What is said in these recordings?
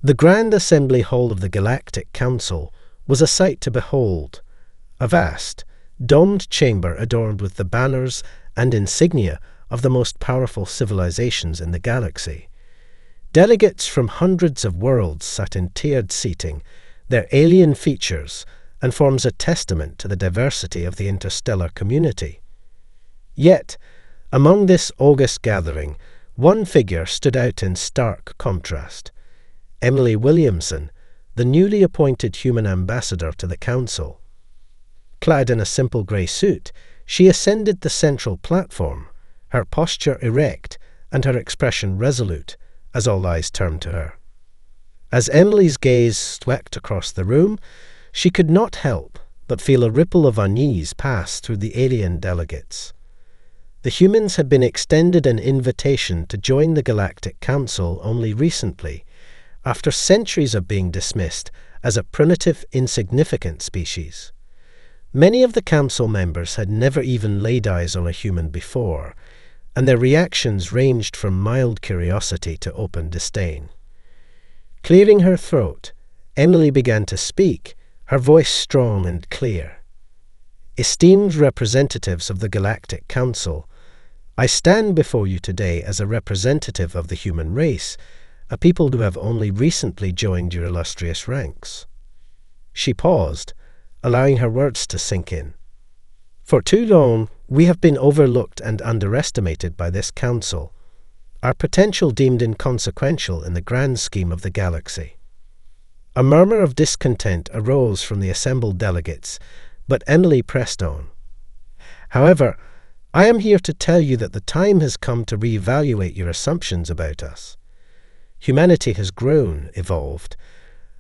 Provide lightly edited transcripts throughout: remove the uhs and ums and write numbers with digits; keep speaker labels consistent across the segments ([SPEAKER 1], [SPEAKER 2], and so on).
[SPEAKER 1] The Grand Assembly Hall of the Galactic Council was a sight to behold, a vast, domed chamber adorned with the banners and insignia of the most powerful civilizations in the galaxy. Delegates from hundreds of worlds sat in tiered seating, their alien features, and forms a testament to the diversity of the interstellar community. Yet, among this august gathering, one figure stood out in stark contrast. Emily Williamson, the newly appointed human ambassador to the Council. Clad in a simple grey suit, she ascended the central platform, her posture erect and her expression resolute, as all eyes turned to her. As Emily's gaze swept across the room, she could not help but feel a ripple of unease pass through the alien delegates. The humans had been extended an invitation to join the Galactic Council only recently, after centuries of being dismissed as a primitive, insignificant species. Many of the Council members had never even laid eyes on a human before, and their reactions ranged from mild curiosity to open disdain. Clearing her throat, Emily began to speak, her voice strong and clear. Esteemed representatives of the Galactic Council, I stand before you today as a representative of the human race, a people who have only recently joined your illustrious ranks. She paused, allowing her words to sink in. For too long, we have been overlooked and underestimated by this council, our potential deemed inconsequential in the grand scheme of the galaxy. A murmur of discontent arose from the assembled delegates, but Emily pressed on. However, I am here to tell you that the time has come to reevaluate your assumptions about us. Humanity has grown, evolved,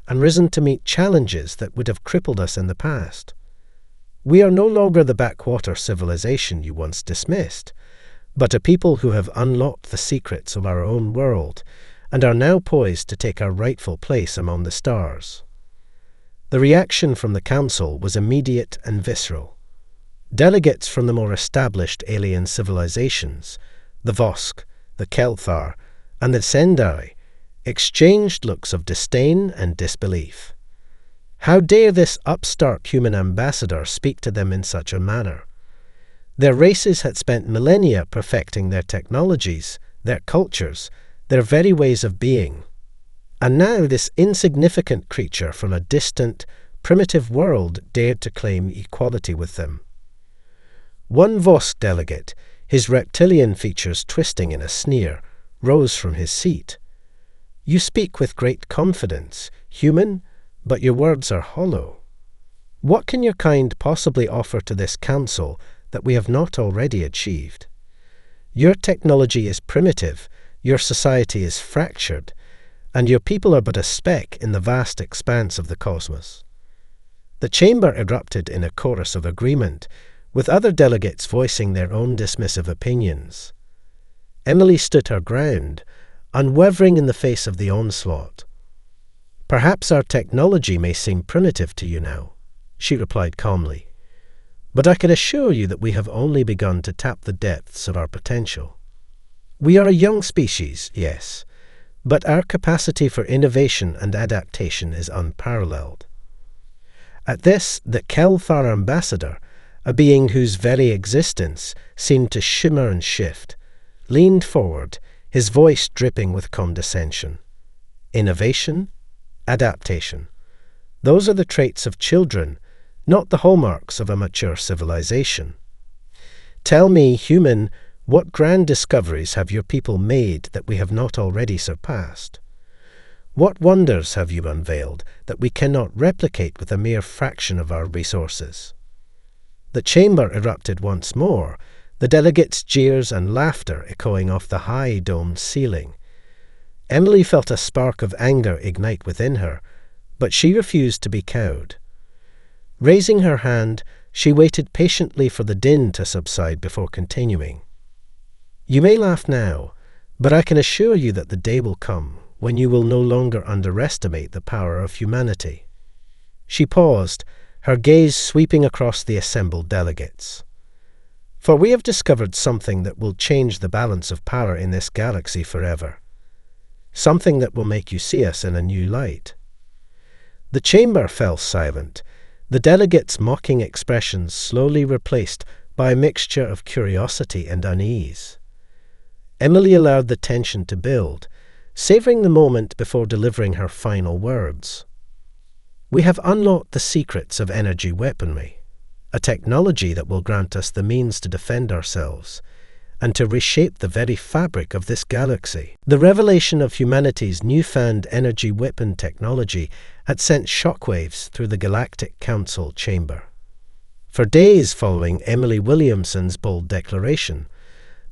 [SPEAKER 1] and risen to meet challenges that would have crippled us in the past. We are no longer the backwater civilization you once dismissed, but a people who have unlocked the secrets of our own world and are now poised to take our rightful place among the stars. The reaction from the Council was immediate and visceral. Delegates from the more established alien civilizations, the Vosk, the Kelthar, and the Sendai, exchanged looks of disdain and disbelief. How dare this upstart human ambassador speak to them in such a manner? Their races had spent millennia perfecting their technologies, their cultures, their very ways of being. And now this insignificant creature from a distant, primitive world dared to claim equality with them. One Vosk delegate, his reptilian features twisting in a sneer, rose from his seat. You speak with great confidence, human, but your words are hollow. What can your kind possibly offer to this council that we have not already achieved? Your technology is primitive, your society is fractured, and your people are but a speck in the vast expanse of the cosmos. The chamber erupted in a chorus of agreement, with other delegates voicing their own dismissive opinions. Emily stood her ground, unwavering in the face of the onslaught. Perhaps our technology may seem primitive to you now, she replied calmly, but I can assure you that we have only begun to tap the depths of our potential. We are a young species, yes, but our capacity for innovation and adaptation is unparalleled. At this, the Kelthar ambassador, a being whose very existence seemed to shimmer and shift, leaned forward, his voice dripping with condescension. Innovation, adaptation. Those are the traits of children, not the hallmarks of a mature civilization. Tell me, human, what grand discoveries have your people made that we have not already surpassed? What wonders have you unveiled that we cannot replicate with a mere fraction of our resources? The chamber erupted once more, the delegates' jeers and laughter echoing off the high domed ceiling. Emily felt a spark of anger ignite within her, but she refused to be cowed. Raising her hand, she waited patiently for the din to subside before continuing. You may laugh now, but I can assure you that the day will come when you will no longer underestimate the power of humanity. She paused, her gaze sweeping across the assembled delegates. For we have discovered something that will change the balance of power in this galaxy forever. something that will make you see us in a new light. The chamber fell silent, the delegates' mocking expressions slowly replaced by a mixture of curiosity and unease. Emily allowed the tension to build, savoring the moment before delivering her final words. We have unlocked the secrets of energy weaponry, a technology that will grant us the means to defend ourselves and to reshape the very fabric of this galaxy. The revelation of humanity's newfound energy weapon technology had sent shockwaves through the Galactic Council chamber. For days following Emily Williamson's bold declaration,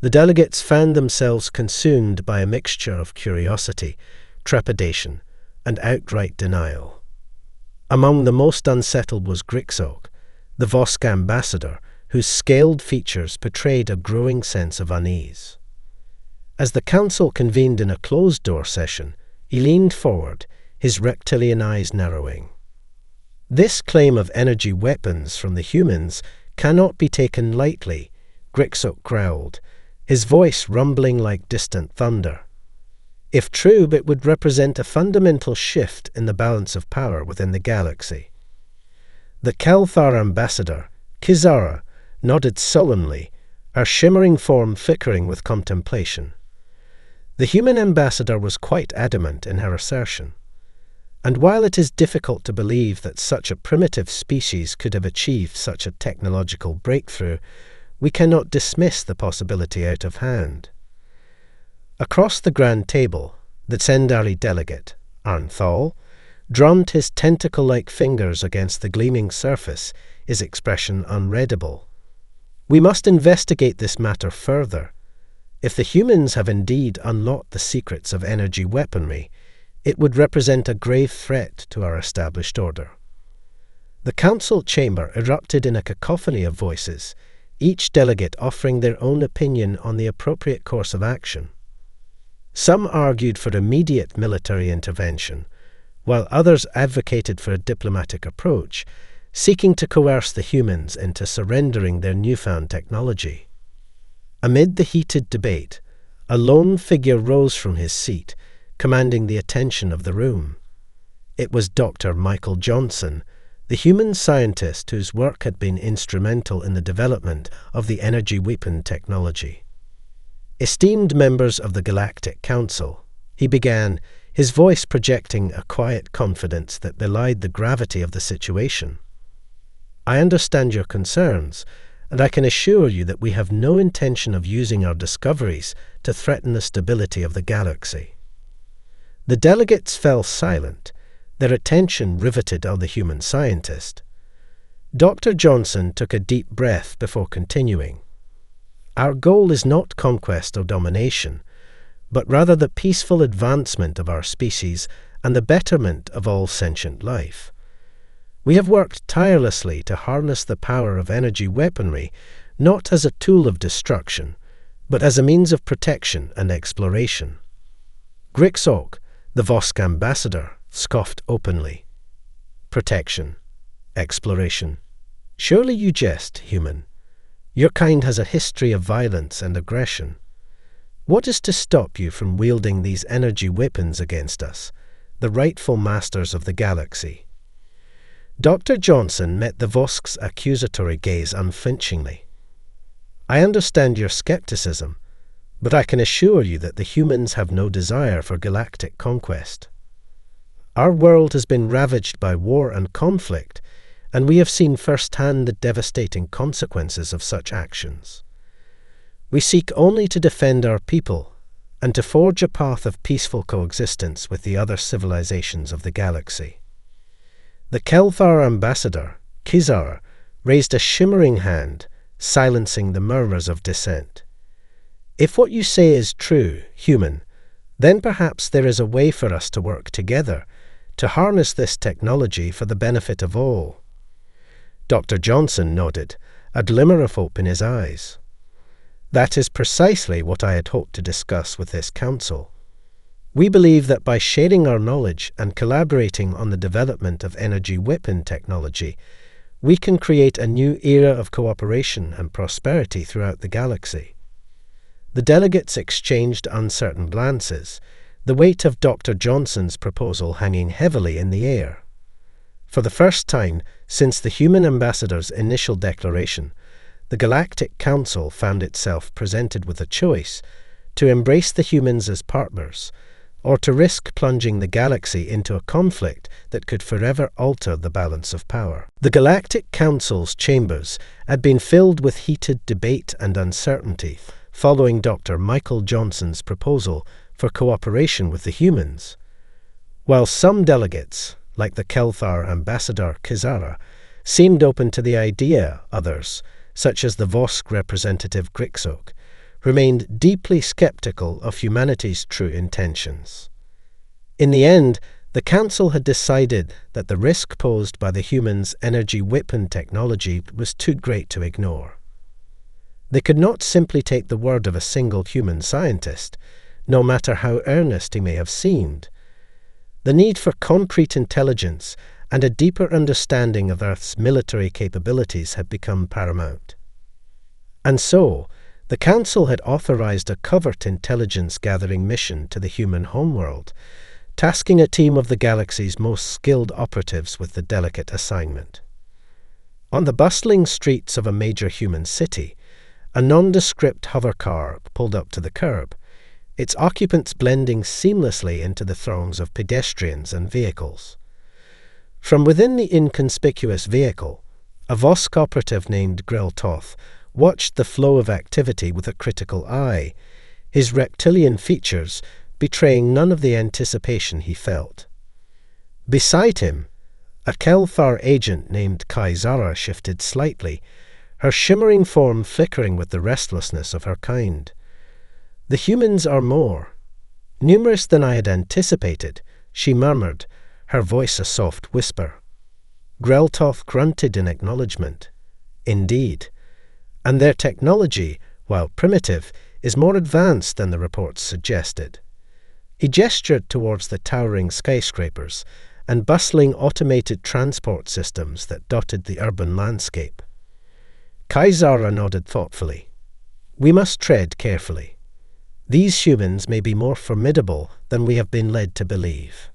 [SPEAKER 1] the delegates found themselves consumed by a mixture of curiosity, trepidation, and outright denial. Among the most unsettled was Grixog, the Vosk ambassador, whose scaled features portrayed a growing sense of unease. As the council convened in a closed-door session, he leaned forward, his reptilian eyes narrowing. This claim of energy weapons from the humans cannot be taken lightly, Grixog growled, his voice rumbling like distant thunder. If true, it would represent a fundamental shift in the balance of power within the galaxy. The Kelthar ambassador, Kizara, nodded sullenly, her shimmering form flickering with contemplation. The human ambassador was quite adamant in her assertion. And while it is difficult to believe that such a primitive species could have achieved such a technological breakthrough, we cannot dismiss the possibility out of hand. Across the grand table, the Tsendari delegate, Arnthal, drummed his tentacle-like fingers against the gleaming surface, his expression unreadable. We must investigate this matter further. If the humans have indeed unlocked the secrets of energy weaponry, it would represent a grave threat to our established order. The council chamber erupted in a cacophony of voices, each delegate offering their own opinion on the appropriate course of action. Some argued for immediate military intervention, while others advocated for a diplomatic approach, seeking to coerce the humans into surrendering their newfound technology. Amid the heated debate, a lone figure rose from his seat, commanding the attention of the room. It was Dr. Michael Johnson, the human scientist whose work had been instrumental in the development of the energy weapon technology. Esteemed members of the Galactic Council, he began, his voice projecting a quiet confidence that belied the gravity of the situation. I understand your concerns, and I can assure you that we have no intention of using our discoveries to threaten the stability of the galaxy. The delegates fell silent, their attention riveted on the human scientist. Dr. Johnson took a deep breath before continuing. Our goal is not conquest or domination, but rather the peaceful advancement of our species and the betterment of all sentient life. We have worked tirelessly to harness the power of energy weaponry, not as a tool of destruction, but as a means of protection and exploration. Grixog, the Vosk ambassador, scoffed openly. Protection. Exploration. Surely you jest, human. Your kind has a history of violence and aggression. What is to stop you from wielding these energy weapons against us, the rightful masters of the galaxy? Dr. Johnson met the Vosk's accusatory gaze unflinchingly. I understand your skepticism, but I can assure you that the humans have no desire for galactic conquest. Our world has been ravaged by war and conflict, and we have seen firsthand the devastating consequences of such actions. We seek only to defend our people and to forge a path of peaceful coexistence with the other civilizations of the galaxy. The Kelthar ambassador, Kizar, raised a shimmering hand, silencing the murmurs of dissent. If what you say is true, human, then perhaps there is a way for us to work together, to harness this technology for the benefit of all. Dr. Johnson nodded, a glimmer of hope in his eyes. That is precisely what I had hoped to discuss with this council. We believe that by sharing our knowledge and collaborating on the development of energy weapon technology, we can create a new era of cooperation and prosperity throughout the galaxy. The delegates exchanged uncertain glances, the weight of Dr. Johnson's proposal hanging heavily in the air. For the first time since the human ambassador's initial declaration, the Galactic Council found itself presented with a choice to embrace the humans as partners, or to risk plunging the galaxy into a conflict that could forever alter the balance of power. The Galactic Council's chambers had been filled with heated debate and uncertainty following Dr. Michael Johnson's proposal for cooperation with the humans. While some delegates, like the Kelthar ambassador Kizara, seemed open to the idea, others, such as the Vosk representative Grixok, remained deeply skeptical of humanity's true intentions. In the end, the Council had decided that the risk posed by the humans' energy weapon technology was too great to ignore. They could not simply take the word of a single human scientist, no matter how earnest he may have seemed. The need for concrete intelligence and a deeper understanding of Earth's military capabilities had become paramount. And so, the Council had authorized a covert intelligence-gathering mission to the human homeworld, tasking a team of the galaxy's most skilled operatives with the delicate assignment. On the bustling streets of a major human city, a nondescript hovercar pulled up to the curb, its occupants blending seamlessly into the throngs of pedestrians and vehicles. From within the inconspicuous vehicle, a Vosk operative named Greltoth watched the flow of activity with a critical eye, his reptilian features betraying none of the anticipation he felt. Beside him, a Kelthar agent named Kaizara shifted slightly, her shimmering form flickering with the restlessness of her kind. "The humans are more numerous than I had anticipated," she murmured, her voice a soft whisper. Greltoth grunted in acknowledgement. "Indeed. And their technology, while primitive, is more advanced than the reports suggested." He gestured towards the towering skyscrapers and bustling automated transport systems that dotted the urban landscape. Kaizara nodded thoughtfully. "We must tread carefully. These humans may be more formidable than we have been led to believe."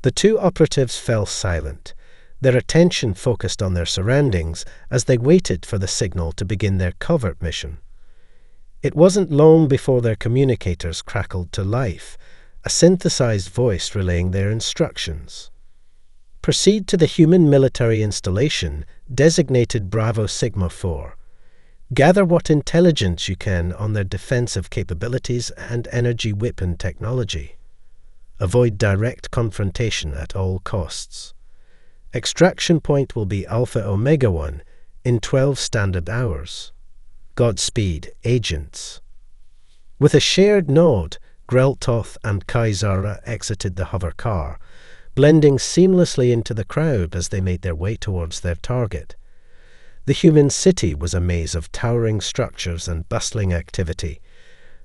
[SPEAKER 1] The two operatives fell silent, their attention focused on their surroundings as they waited for the signal to begin their covert mission. It wasn't long before their communicators crackled to life, a synthesized voice relaying their instructions. "Proceed to the human military installation designated Bravo Sigma 4. Gather what intelligence you can on their defensive capabilities and energy weapon technology. Avoid direct confrontation at all costs. Extraction point will be Alpha Omega 1 in 12 standard hours. Godspeed, agents." With a shared nod, Greltoth and Kaizara exited the hover car, blending seamlessly into the crowd as they made their way towards their target. The human city was a maze of towering structures and bustling activity,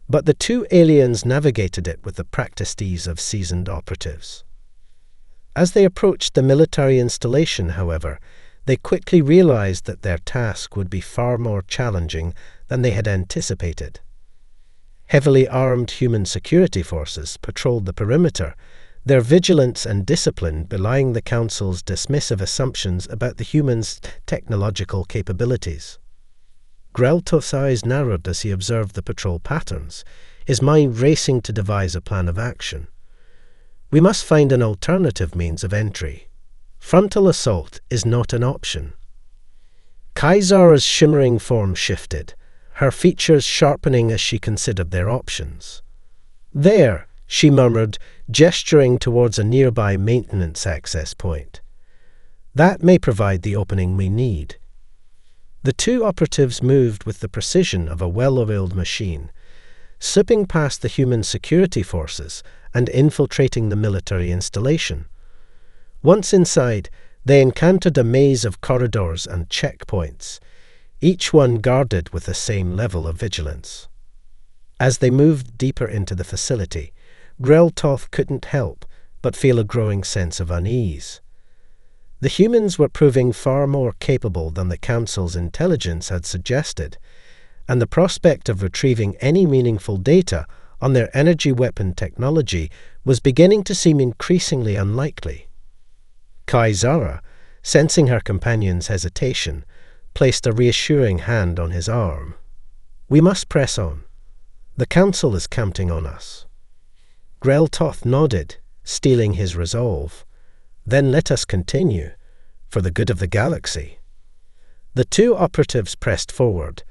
[SPEAKER 1] but the two aliens navigated it with the practiced ease of seasoned operatives. As they approached the military installation, however, they quickly realized that their task would be far more challenging than they had anticipated. Heavily armed human security forces patrolled the perimeter, their vigilance and discipline belying the Council's dismissive assumptions about the humans' technological capabilities. Greltoth's eyes narrowed as he observed the patrol patterns, his mind racing to devise a plan of action. "We must find an alternative means of entry. Frontal assault is not an option." Kaizara's shimmering form shifted, her features sharpening as she considered their options. "There," she murmured, gesturing towards a nearby maintenance access point. "That may provide the opening we need." The two operatives moved with the precision of a well-oiled machine, slipping past the human security forces and infiltrating the military installation. Once inside, they encountered a maze of corridors and checkpoints, each one guarded with the same level of vigilance. As they moved deeper into the facility, Greltoth couldn't help but feel a growing sense of unease. The humans were proving far more capable than the Council's intelligence had suggested, and the prospect of retrieving any meaningful data on their energy weapon technology was beginning to seem increasingly unlikely. Kaizara, sensing her companion's hesitation, placed a reassuring hand on his arm. "We must press on. The Council is counting on us." Greltoth nodded, steeling his resolve. "Then let us continue, for the good of the galaxy." The two operatives pressed forward,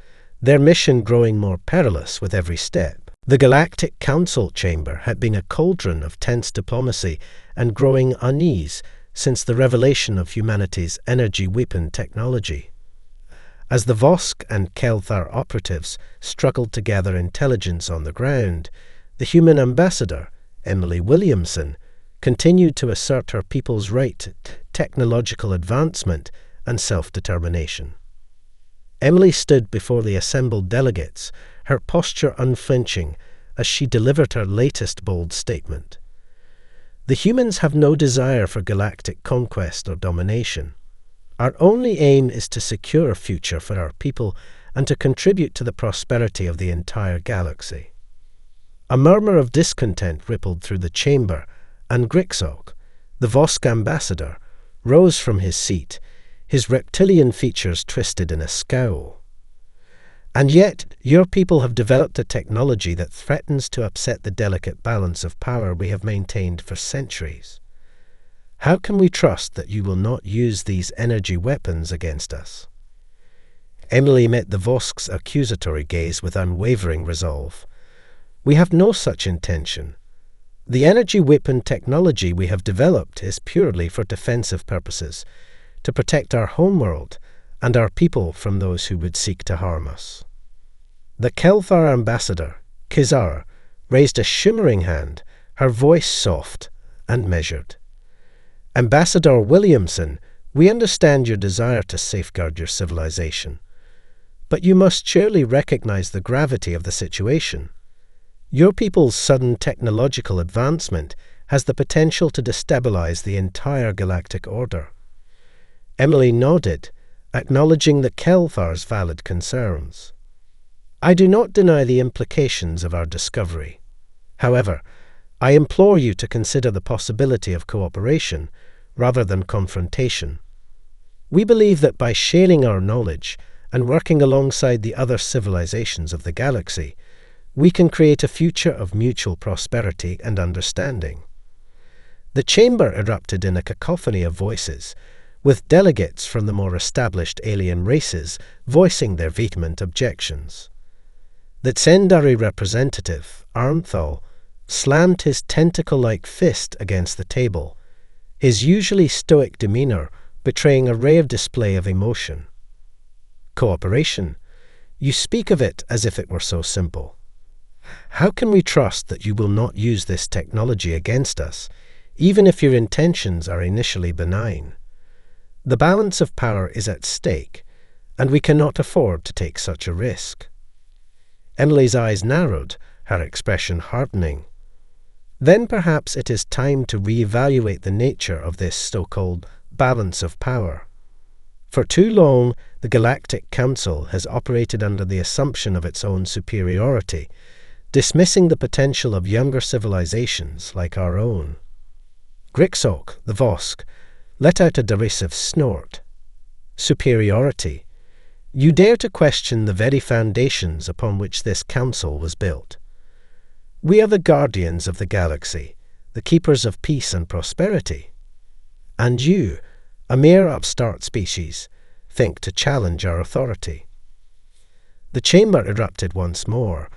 [SPEAKER 1] their mission growing more perilous with every step. The Galactic Council chamber had been a cauldron of tense diplomacy and growing unease since the revelation of humanity's energy weapon technology. As the Vosk and Kelthar operatives struggled to gather intelligence on the ground, the human ambassador, Emily Williamson, continued to assert her people's right to technological advancement and self-determination. Emily stood before the assembled delegates, her posture unflinching as she delivered her latest bold statement. "The humans have no desire for galactic conquest or domination. Our only aim is to secure a future for our people and to contribute to the prosperity of the entire galaxy." A murmur of discontent rippled through the chamber, and Grixog, the Vosk ambassador, rose from his seat, his reptilian features twisted in a scowl. "And yet, your people have developed a technology that threatens to upset the delicate balance of power we have maintained for centuries. How can we trust that you will not use these energy weapons against us?" Emily met the Vosk's accusatory gaze with unwavering resolve. "We have no such intention. The energy weapon technology we have developed is purely for defensive purposes, to protect our homeworld and our people from those who would seek to harm us." The Kelthar ambassador, Kizar, raised a shimmering hand, her voice soft and measured. "Ambassador Williamson, we understand your desire to safeguard your civilization. But you must surely recognize the gravity of the situation. Your people's sudden technological advancement has the potential to destabilize the entire galactic order." Emily nodded, acknowledging the Kelthar's valid concerns. "I do not deny the implications of our discovery. However, I implore you to consider the possibility of cooperation rather than confrontation. We believe that by sharing our knowledge and working alongside the other civilizations of the galaxy, we can create a future of mutual prosperity and understanding." The chamber erupted in a cacophony of voices, with delegates from the more established alien races voicing their vehement objections. The Tsendari representative, Arnthal, slammed his tentacle-like fist against the table, his usually stoic demeanor betraying a rare display of emotion. "Cooperation? You speak of it as if it were so simple. How can we trust that you will not use this technology against us, even if your intentions are initially benign? The balance of power is at stake, and we cannot afford to take such a risk." Emily's eyes narrowed, her expression hardening. "Then perhaps it is time to reevaluate the nature of this so-called balance of power. For too long, the Galactic Council has operated under the assumption of its own superiority, dismissing the potential of younger civilizations like our own." Grixog, the Vosk, let out a derisive snort. "Superiority? You dare to question the very foundations upon which this council was built. We are the guardians of the galaxy, the keepers of peace and prosperity. And you, a mere upstart species, think to challenge our authority." The chamber erupted once more,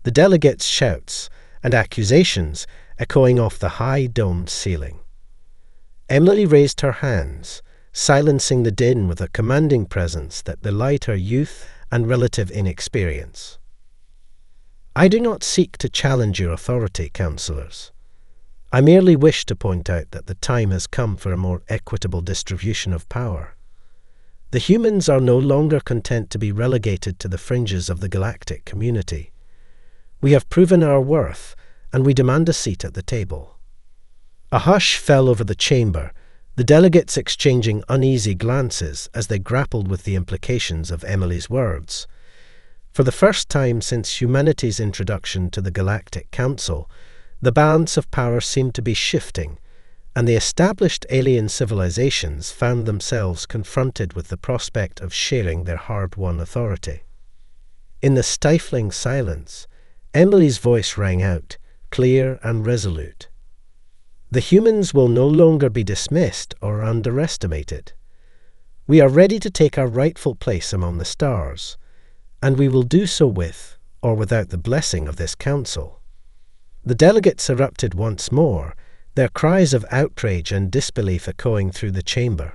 [SPEAKER 1] the delegates' shouts and accusations echoing off the high domed ceiling. Emily raised her hands, silencing the din with a commanding presence that belied her youth and relative inexperience. "I do not seek to challenge your authority, councillors. I merely wish to point out that the time has come for a more equitable distribution of power. The humans are no longer content to be relegated to the fringes of the galactic community. We have proven our worth, and we demand a seat at the table." A hush fell over the chamber, the delegates exchanging uneasy glances as they grappled with the implications of Emily's words. For the first time since humanity's introduction to the Galactic Council, the balance of power seemed to be shifting, and the established alien civilizations found themselves confronted with the prospect of sharing their hard-won authority. In the stifling silence, Emily's voice rang out, clear and resolute. The humans will no longer be dismissed or underestimated. We are ready to take our rightful place among the stars, and we will do so with, or without the blessing of this council. The delegates erupted once more, their cries of outrage and disbelief echoing through the chamber.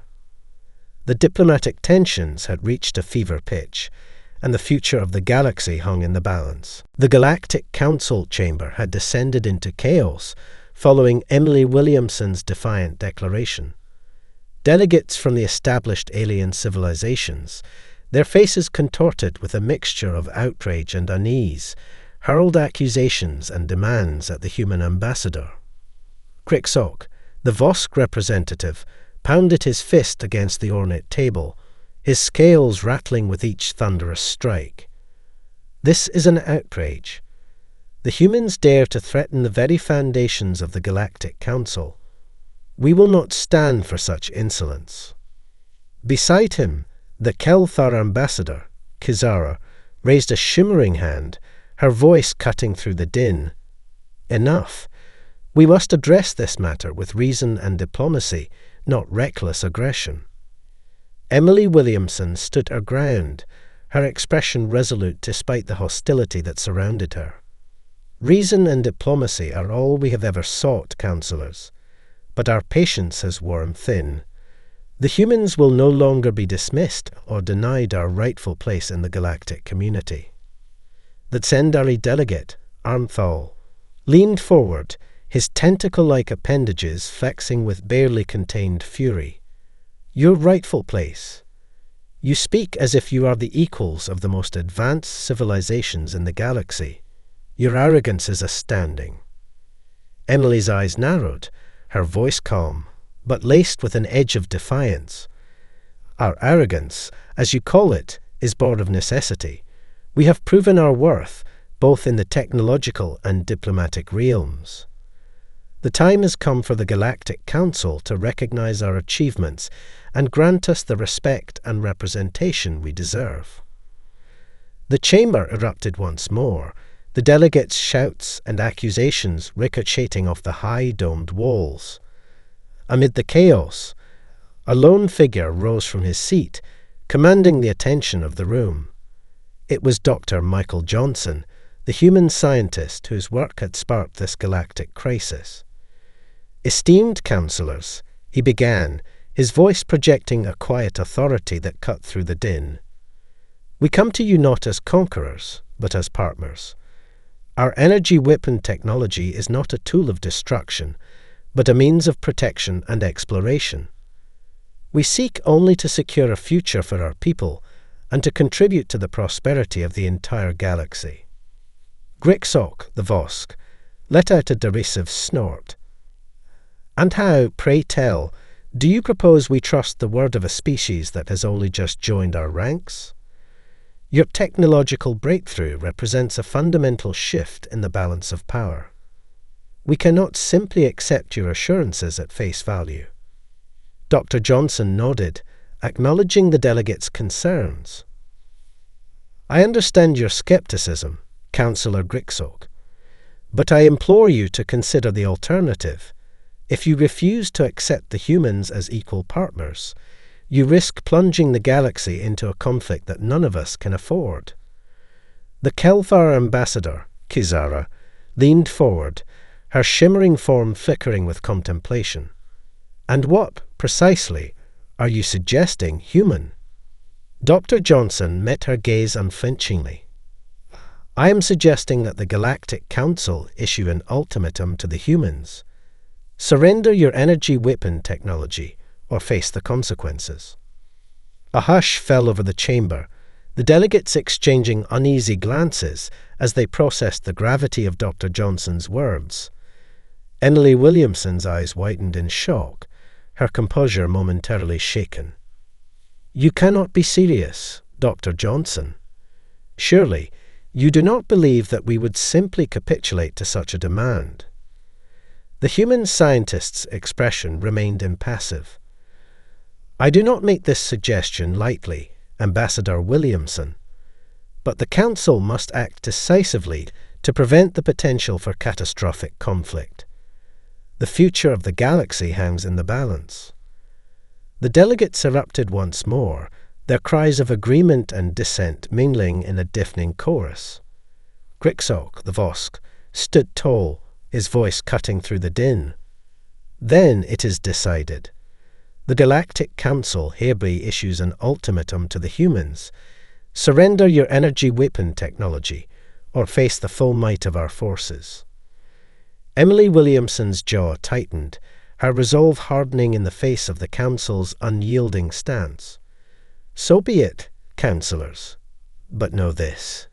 [SPEAKER 1] The diplomatic tensions had reached a fever pitch, and the future of the galaxy hung in the balance. The Galactic Council chamber had descended into chaos following Emily Williamson's defiant declaration. Delegates from the established alien civilizations, their faces contorted with a mixture of outrage and unease, hurled accusations and demands at the human ambassador. Grixok, the Vosk representative, pounded his fist against the ornate table, his scales rattling with each thunderous strike. This is an outrage. The humans dare to threaten the very foundations of the Galactic Council. We will not stand for such insolence. Beside him, the Kelthar ambassador, Kizara, raised a shimmering hand, her voice cutting through the din. Enough. We must address this matter with reason and diplomacy, not reckless aggression. Emily Williamson stood her ground, her expression resolute despite the hostility that surrounded her. Reason and diplomacy are all we have ever sought, councillors, but our patience has worn thin. The humans will no longer be dismissed or denied our rightful place in the galactic community. The Tsendari delegate, Arnthal, leaned forward, his tentacle-like appendages flexing with barely contained fury. Your rightful place. You speak as if you are the equals of the most advanced civilizations in the galaxy. Your arrogance is astounding. Emily's eyes narrowed, her voice calm, but laced with an edge of defiance. Our arrogance, as you call it, is born of necessity. We have proven our worth, both in the technological and diplomatic realms. The time has come for the Galactic Council to recognize our achievements and grant us the respect and representation we deserve. The chamber erupted once more, the delegates' shouts and accusations ricocheting off the high domed walls. Amid the chaos, a lone figure rose from his seat, commanding the attention of the room. It was Dr. Michael Johnson, the human scientist whose work had sparked this galactic crisis. Esteemed councillors, he began, his voice projecting a quiet authority that cut through the din. We come to you not as conquerors, but as partners. Our energy weapon technology is not a tool of destruction, but a means of protection and exploration. We seek only to secure a future for our people and to contribute to the prosperity of the entire galaxy. Grixok, the Vosk, let out a derisive snort. And how, pray tell, do you propose we trust the word of a species that has only just joined our ranks? Your technological breakthrough represents a fundamental shift in the balance of power. We cannot simply accept your assurances at face value. Dr. Johnson nodded, acknowledging the delegates' concerns. I understand your skepticism, Councillor Grixok, but I implore you to consider the alternative. If you refuse to accept the humans as equal partners, you risk plunging the galaxy into a conflict that none of us can afford. The Kelthar ambassador, Kizara, leaned forward, her shimmering form flickering with contemplation. And what, precisely, are you suggesting, human? Dr. Johnson met her gaze unflinchingly. I am suggesting that the Galactic Council issue an ultimatum to the humans. Surrender your energy weapon technology, or face the consequences. A hush fell over the chamber, the delegates exchanging uneasy glances as they processed the gravity of Dr. Johnson's words. Emily Williamson's eyes widened in shock, her composure momentarily shaken. You cannot be serious, Dr. Johnson. Surely, you do not believe that we would simply capitulate to such a demand. The human scientist's expression remained impassive. I do not make this suggestion lightly, Ambassador Williamson, but the Council must act decisively to prevent the potential for catastrophic conflict. The future of the galaxy hangs in the balance. The delegates erupted once more, their cries of agreement and dissent mingling in a deafening chorus. Grixok, the Vosk, stood tall, his voice cutting through the din. Then it is decided. The Galactic Council hereby issues an ultimatum to the humans. Surrender your energy weapon technology, or face the full might of our forces. Emily Williamson's jaw tightened, her resolve hardening in the face of the Council's unyielding stance. So be it, councillors. But know this.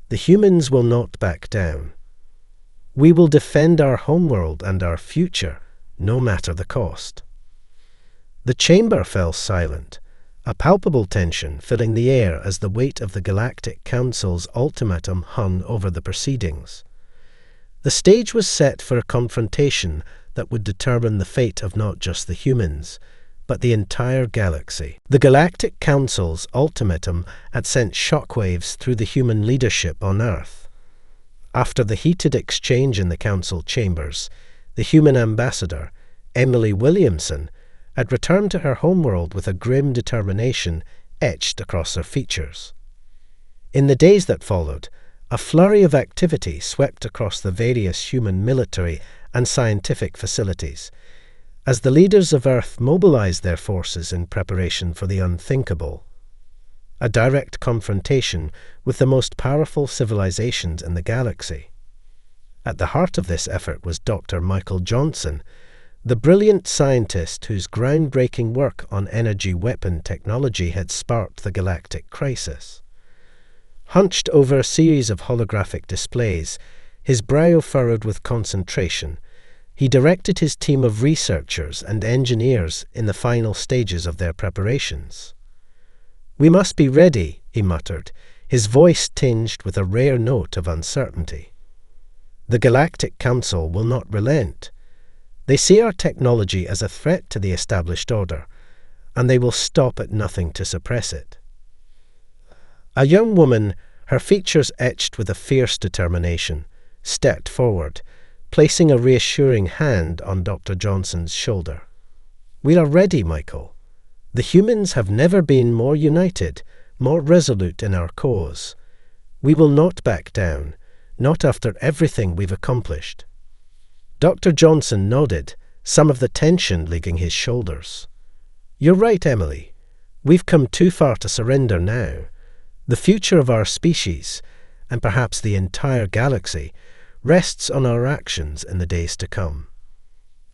[SPEAKER 1] The humans will not back down. We will defend our homeworld and our future, no matter the cost. The chamber fell silent, a palpable tension filling the air as the weight of the Galactic Council's ultimatum hung over the proceedings. The stage was set for a confrontation that would determine the fate of not just the humans, but the entire galaxy. The Galactic Council's ultimatum had sent shockwaves through the human leadership on Earth. After the heated exchange in the Council chambers, the human ambassador, Emily Williamson, had returned to her homeworld with a grim determination etched across her features. In the days that followed, a flurry of activity swept across the various human military and scientific facilities, as the leaders of Earth mobilized their forces in preparation for the unthinkable. A direct confrontation with the most powerful civilizations in the galaxy. At the heart of this effort was Dr. Michael Johnson, the brilliant scientist whose groundbreaking work on energy weapon technology had sparked the galactic crisis. Hunched over a series of holographic displays, his brow furrowed with concentration, he directed his team of researchers and engineers in the final stages of their preparations. "We must be ready," he muttered, his voice tinged with a rare note of uncertainty. "The Galactic Council will not relent. They see our technology as a threat to the established order, and they will stop at nothing to suppress it." A young woman, her features etched with a fierce determination, stepped forward, placing a reassuring hand on Dr. Johnson's shoulder. "We are ready, Michael. The humans have never been more united, more resolute in our cause. We will not back down, not after everything we've accomplished." Dr. Johnson nodded, some of the tension leaving his shoulders. "You're right, Emily. We've come too far to surrender now. The future of our species, and perhaps the entire galaxy, rests on our actions in the days to come."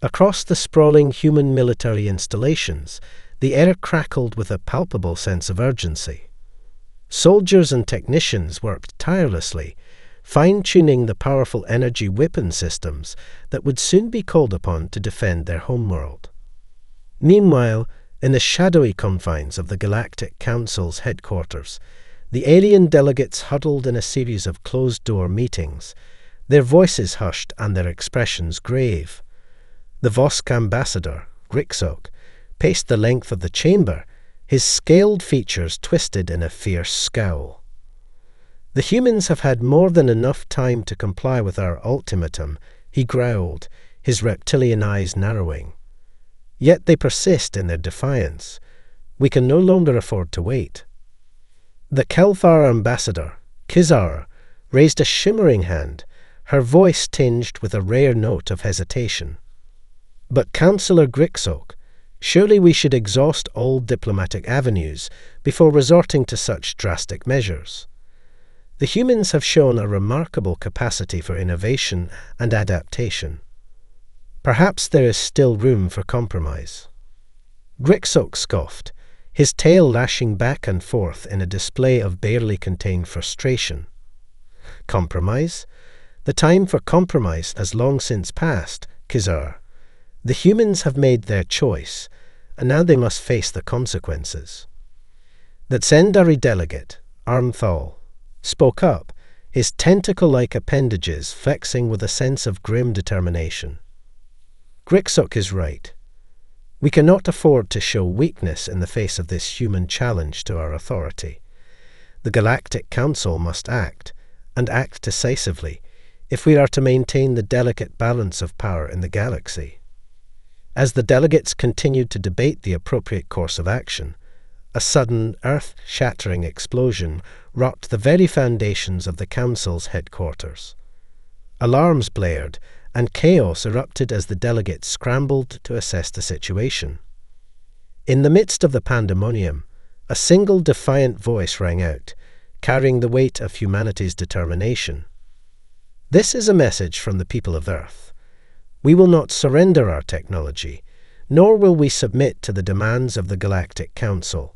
[SPEAKER 1] Across the sprawling human military installations, the air crackled with a palpable sense of urgency. Soldiers and technicians worked tirelessly, fine-tuning the powerful energy weapon systems that would soon be called upon to defend their homeworld. Meanwhile, in the shadowy confines of the Galactic Council's headquarters, the alien delegates huddled in a series of closed-door meetings, their voices hushed and their expressions grave. The Vosk ambassador, Grixok, paced the length of the chamber, his scaled features twisted in a fierce scowl. "The humans have had more than enough time to comply with our ultimatum," he growled, his reptilian eyes narrowing. "Yet they persist in their defiance. We can no longer afford to wait." The Kelthar ambassador, Kizar, raised a shimmering hand, her voice tinged with a rare note of hesitation. "But Councillor Grixok, surely we should exhaust all diplomatic avenues before resorting to such drastic measures. The humans have shown a remarkable capacity for innovation and adaptation. Perhaps there is still room for compromise." Grixok scoffed, his tail lashing back and forth in a display of barely contained frustration. "Compromise? The time for compromise has long since passed, Kizar. The humans have made their choice, and now they must face the consequences." That Sendari delegate, Armthal, spoke up, his tentacle-like appendages flexing with a sense of grim determination. Grixok is right. We cannot afford to show weakness in the face of this human challenge to our authority. The Galactic Council must act, and act decisively, if we are to maintain the delicate balance of power in the galaxy. As the delegates continued to debate the appropriate course of action, a sudden, earth-shattering explosion rocked the very foundations of the Council's headquarters. Alarms blared, and chaos erupted as the delegates scrambled to assess the situation. In the midst of the pandemonium, a single defiant voice rang out, carrying the weight of humanity's determination. This is a message from the people of Earth. We will not surrender our technology, nor will we submit to the demands of the Galactic Council.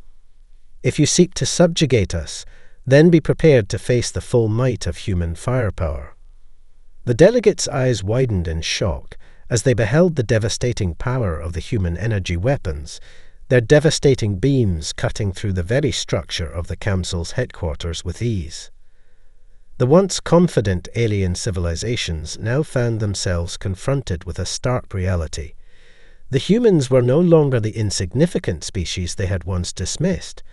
[SPEAKER 1] If you seek to subjugate us, then be prepared to face the full might of human firepower. The delegates' eyes widened in shock as they beheld the devastating power of the human energy weapons, their devastating beams cutting through the very structure of the Council's headquarters with ease. The once confident alien civilizations now found themselves confronted with a stark reality. The humans were no longer the insignificant species they had once dismissed,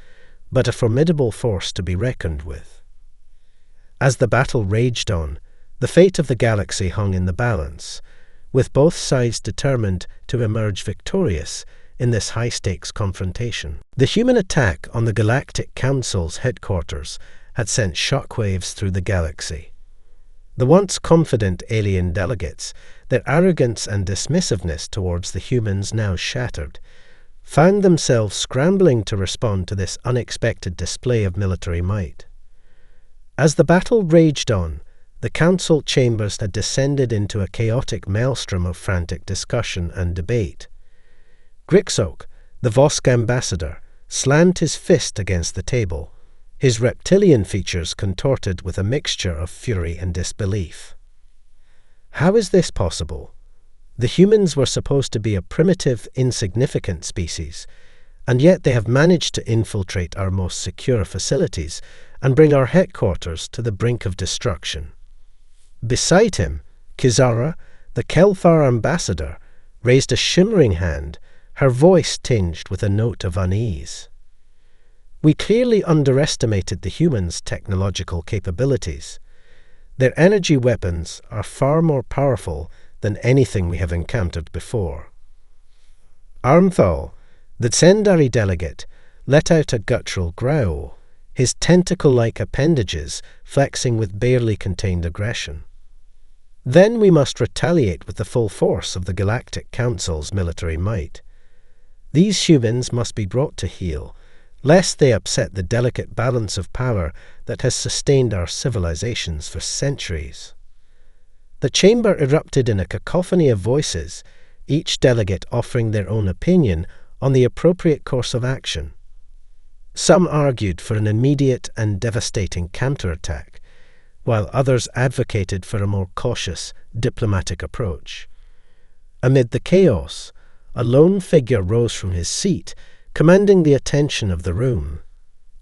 [SPEAKER 1] but a formidable force to be reckoned with. As the battle raged on, the fate of the galaxy hung in the balance, with both sides determined to emerge victorious in this high-stakes confrontation. The human attack on the Galactic Council's headquarters had sent shockwaves through the galaxy. The once confident alien delegates, their arrogance and dismissiveness towards the humans now shattered, found themselves scrambling to respond to this unexpected display of military might. As the battle raged on, the council chambers had descended into a chaotic maelstrom of frantic discussion and debate. Grixok, the Vosk ambassador, slammed his fist against the table, his reptilian features contorted with a mixture of fury and disbelief. How is this possible? The humans were supposed to be a primitive, insignificant species, and yet they have managed to infiltrate our most secure facilities and bring our headquarters to the brink of destruction. Beside him, Kizara, the Kelfar ambassador, raised a shimmering hand, her voice tinged with a note of unease. We clearly underestimated the humans' technological capabilities. Their energy weapons are far more powerful than anything we have encountered before. Armthal, the Tsendari delegate, let out a guttural growl, his tentacle-like appendages flexing with barely contained aggression. Then we must retaliate with the full force of the Galactic Council's military might. These humans must be brought to heel, lest they upset the delicate balance of power that has sustained our civilizations for centuries. The chamber erupted in a cacophony of voices, each delegate offering their own opinion on the appropriate course of action. Some argued for an immediate and devastating counterattack, while others advocated for a more cautious, diplomatic approach. Amid the chaos, a lone figure rose from his seat, commanding the attention of the room.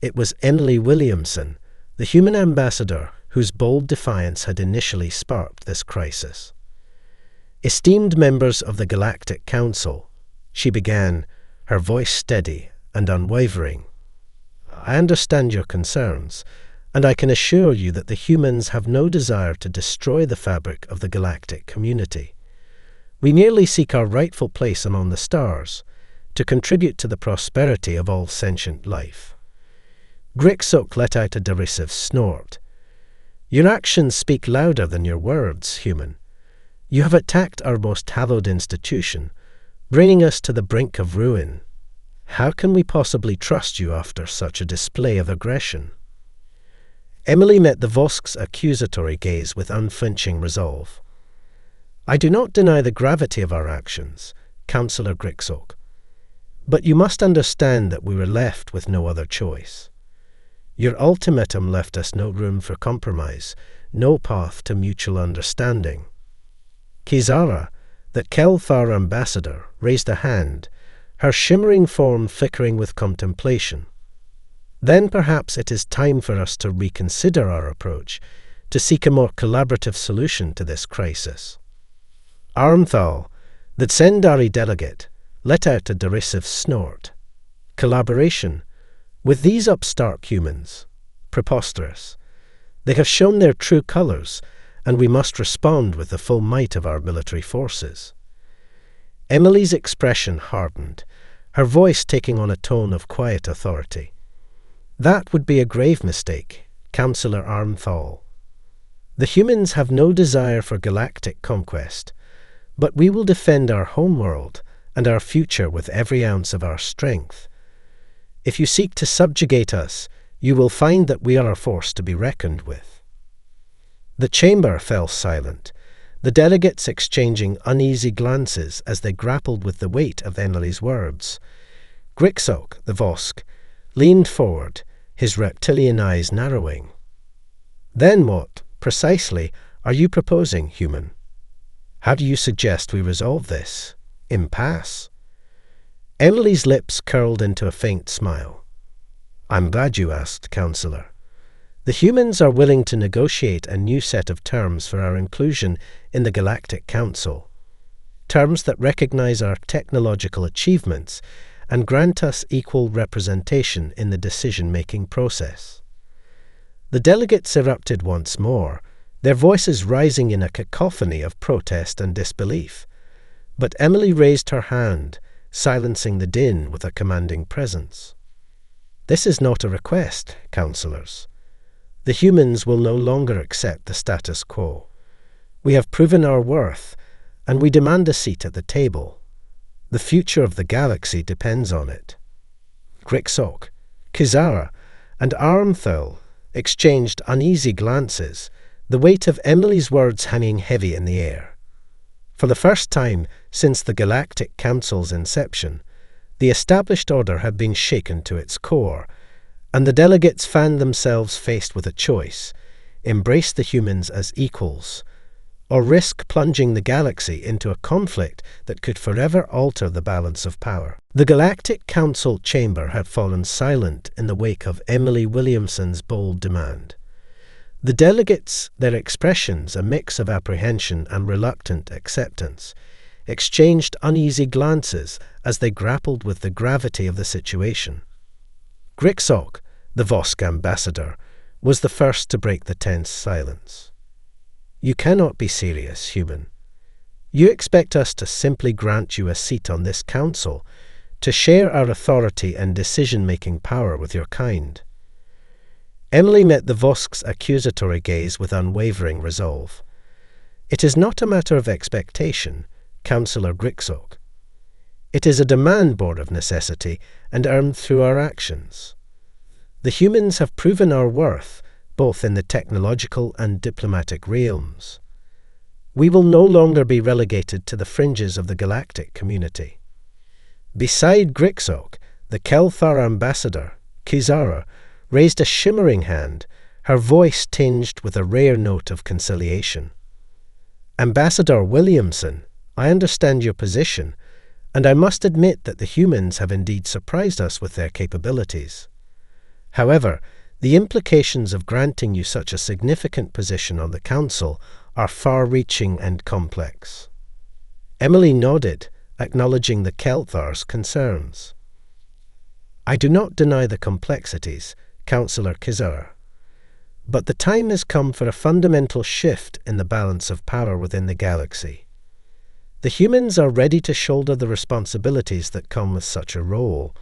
[SPEAKER 1] It was Emily Williamson, the human ambassador whose bold defiance had initially sparked this crisis. Esteemed members of the Galactic Council, she began, her voice steady and unwavering. I understand your concerns, and I can assure you that the humans have no desire to destroy the fabric of the galactic community. We merely seek our rightful place among the stars, to contribute to the prosperity of all sentient life. Grixok let out a derisive snort. Your actions speak louder than your words, human. You have attacked our most hallowed institution, bringing us to the brink of ruin. How can we possibly trust you after such a display of aggression? Emily met the Vosk's accusatory gaze with unflinching resolve. I do not deny the gravity of our actions, Councillor Grixok, but you must understand that we were left with no other choice. Your ultimatum left us no room for compromise, no path to mutual understanding. Kizara, the Kelfar ambassador, raised a hand, her shimmering form flickering with contemplation. then perhaps it is time for us to reconsider our approach, to seek a more collaborative solution to this crisis. Armthal, the Tsendari delegate, let out a derisive snort. Collaboration? With these upstart humans? Preposterous. They have shown their true colours, and we must respond with the full might of our military forces. Emily's expression hardened, her voice taking on a tone of quiet authority. That would be a grave mistake, Councillor Armthal. The humans have no desire for galactic conquest, but we will defend our homeworld and our future with every ounce of our strength. If you seek to subjugate us, you will find that we are a force to be reckoned with. The chamber fell silent, the delegates exchanging uneasy glances as they grappled with the weight of Emily's words. Grixok, the Vosk, leaned forward, his reptilian eyes narrowing. Then what, precisely, are you proposing, human? How do you suggest we resolve this? Impasse? Emily's lips curled into a faint smile. I'm glad you asked, Councillor. The humans are willing to negotiate a new set of terms for our inclusion in the Galactic Council. Terms that recognize our technological achievements and grant us equal representation in the decision-making process. The delegates erupted once more, their voices rising in a cacophony of protest and disbelief. But Emily raised her hand, silencing the din with a commanding presence. This is not a request, councillors. The humans will no longer accept the status quo. We have proven our worth, and we demand a seat at the table. The future of the galaxy depends on it. Grixok, Kizara, and Armthal exchanged uneasy glances, the weight of Emily's words hanging heavy in the air. For the first time since the Galactic Council's inception, the established order had been shaken to its core, and the delegates found themselves faced with a choice: embrace the humans as equals, or risk plunging the galaxy into a conflict that could forever alter the balance of power. The Galactic Council chamber had fallen silent in the wake of Emily Williamson's bold demand. The delegates, their expressions a mix of apprehension and reluctant acceptance, exchanged uneasy glances as they grappled with the gravity of the situation. Grixok, the Vosk ambassador, was the first to break the tense silence. You cannot be serious, human. You expect us to simply grant you a seat on this council, to share our authority and decision-making power with your kind. Emily met the Vosk's accusatory gaze with unwavering resolve. It is not a matter of expectation, Councillor Grixok. It is a demand born of necessity and earned through our actions. The humans have proven our worth, both in the technological and diplomatic realms. We will no longer be relegated to the fringes of the galactic community. Beside Grixok, the Kelthar ambassador, Kizara, raised a shimmering hand, her voice tinged with a rare note of conciliation. Ambassador Williamson, I understand your position, and I must admit that the humans have indeed surprised us with their capabilities. However, the implications of granting you such a significant position on the Council are far-reaching and complex. Emily nodded, acknowledging the Kelthar's concerns. I do not deny the complexities, Councillor Kizar, but the time has come for a fundamental shift in the balance of power within the galaxy. The humans are ready to shoulder the responsibilities that come with such a role,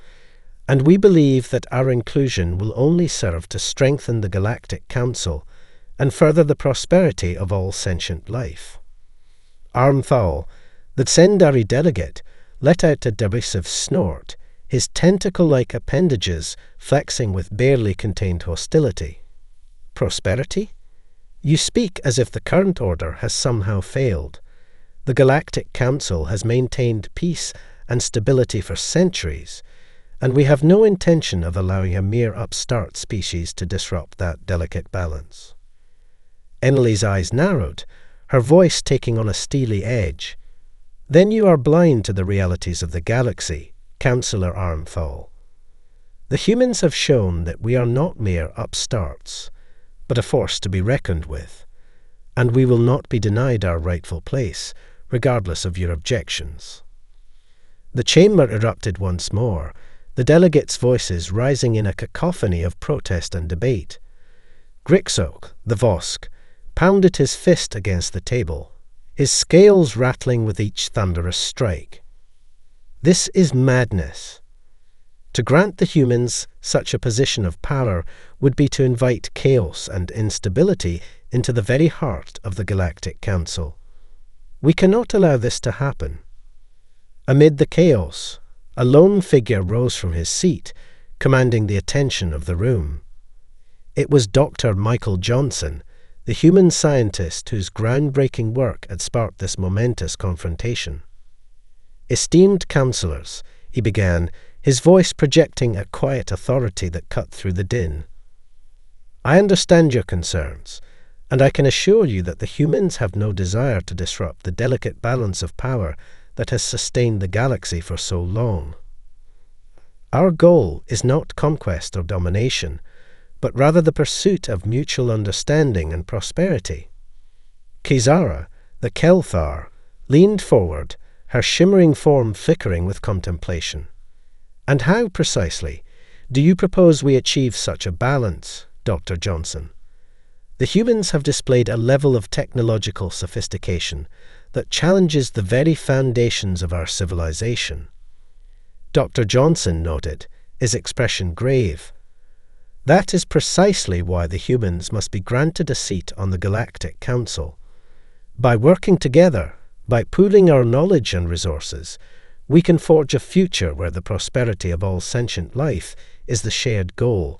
[SPEAKER 1] and we believe that our inclusion will only serve to strengthen the Galactic Council and further the prosperity of all sentient life. Armthal, the Tsendari delegate, let out a derisive snort, his tentacle-like appendages flexing with barely contained hostility. Prosperity? You speak as if the current order has somehow failed. The Galactic Council has maintained peace and stability for centuries, and we have no intention of allowing a mere upstart species to disrupt that delicate balance. Emily's eyes narrowed, her voice taking on a steely edge. Then you are blind to the realities of the galaxy, Councillor Armthal. The humans have shown that we are not mere upstarts, but a force to be reckoned with, and we will not be denied our rightful place, regardless of your objections. The chamber erupted once more, the delegates' voices rising in a cacophony of protest and debate. Grixok, the Vosk, pounded his fist against the table, his scales rattling with each thunderous strike. This is madness. To grant the humans such a position of power would be to invite chaos and instability into the very heart of the Galactic Council. We cannot allow this to happen. Amid the chaos, a lone figure rose from his seat, commanding the attention of the room. It was Dr. Michael Johnson, the human scientist whose groundbreaking work had sparked this momentous confrontation. "Esteemed councillors," he began, his voice projecting a quiet authority that cut through the din. "I understand your concerns, and I can assure you that the humans have no desire to disrupt the delicate balance of power that has sustained the galaxy for so long. Our goal is not conquest or domination, but rather the pursuit of mutual understanding and prosperity." Kizara, the Kelthar, leaned forward, her shimmering form flickering with contemplation. "And how, precisely, do you propose we achieve such a balance, Dr. Johnson? The humans have displayed a level of technological sophistication that challenges the very foundations of our civilization." Dr. Johnson nodded, his expression grave. "That is precisely why the humans must be granted a seat on the Galactic Council. By working together, by pooling our knowledge and resources, we can forge a future where the prosperity of all sentient life is the shared goal,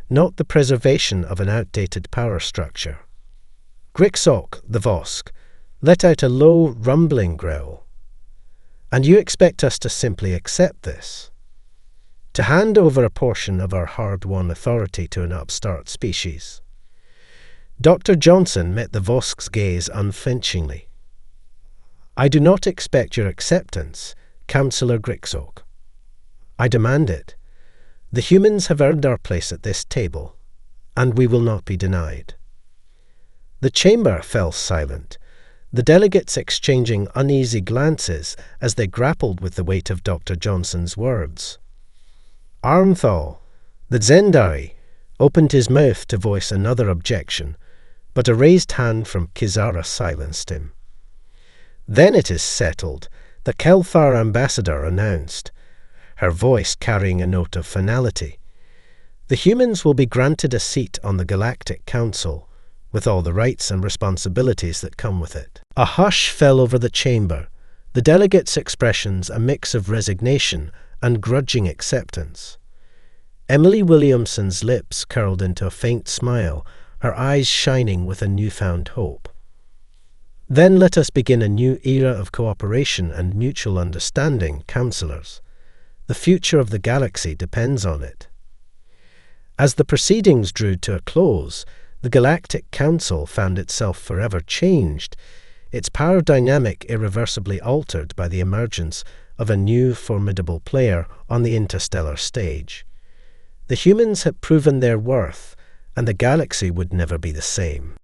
[SPEAKER 1] not the preservation of an outdated power structure." Grixok, the Vosk, let out a low, rumbling growl. "And you expect us to simply accept this? To hand over a portion of our hard-won authority to an upstart species?" Dr. Johnson met the Vosk's gaze unflinchingly. "I do not expect your acceptance, Councillor Grixok. I demand it. The humans have earned our place at this table, and we will not be denied." The chamber fell silent, the delegates exchanging uneasy glances as they grappled with the weight of Dr. Johnson's words. Armthal, the Zendari, opened his mouth to voice another objection, but a raised hand from Kizara silenced him. "Then it is settled," the Kelthar ambassador announced, her voice carrying a note of finality. "The humans will be granted a seat on the Galactic Council, with all the rights and responsibilities that come with it." A hush fell over the chamber, the delegates' expressions a mix of resignation and grudging acceptance. Emily Williamson's lips curled into a faint smile, her eyes shining with a newfound hope. "Then let us begin a new era of cooperation and mutual understanding, councillors. The future of the galaxy depends on it." As the proceedings drew to a close, the Galactic Council found itself forever changed, its power dynamic irreversibly altered by the emergence of a new formidable player on the interstellar stage. The humans had proven their worth, and the galaxy would never be the same.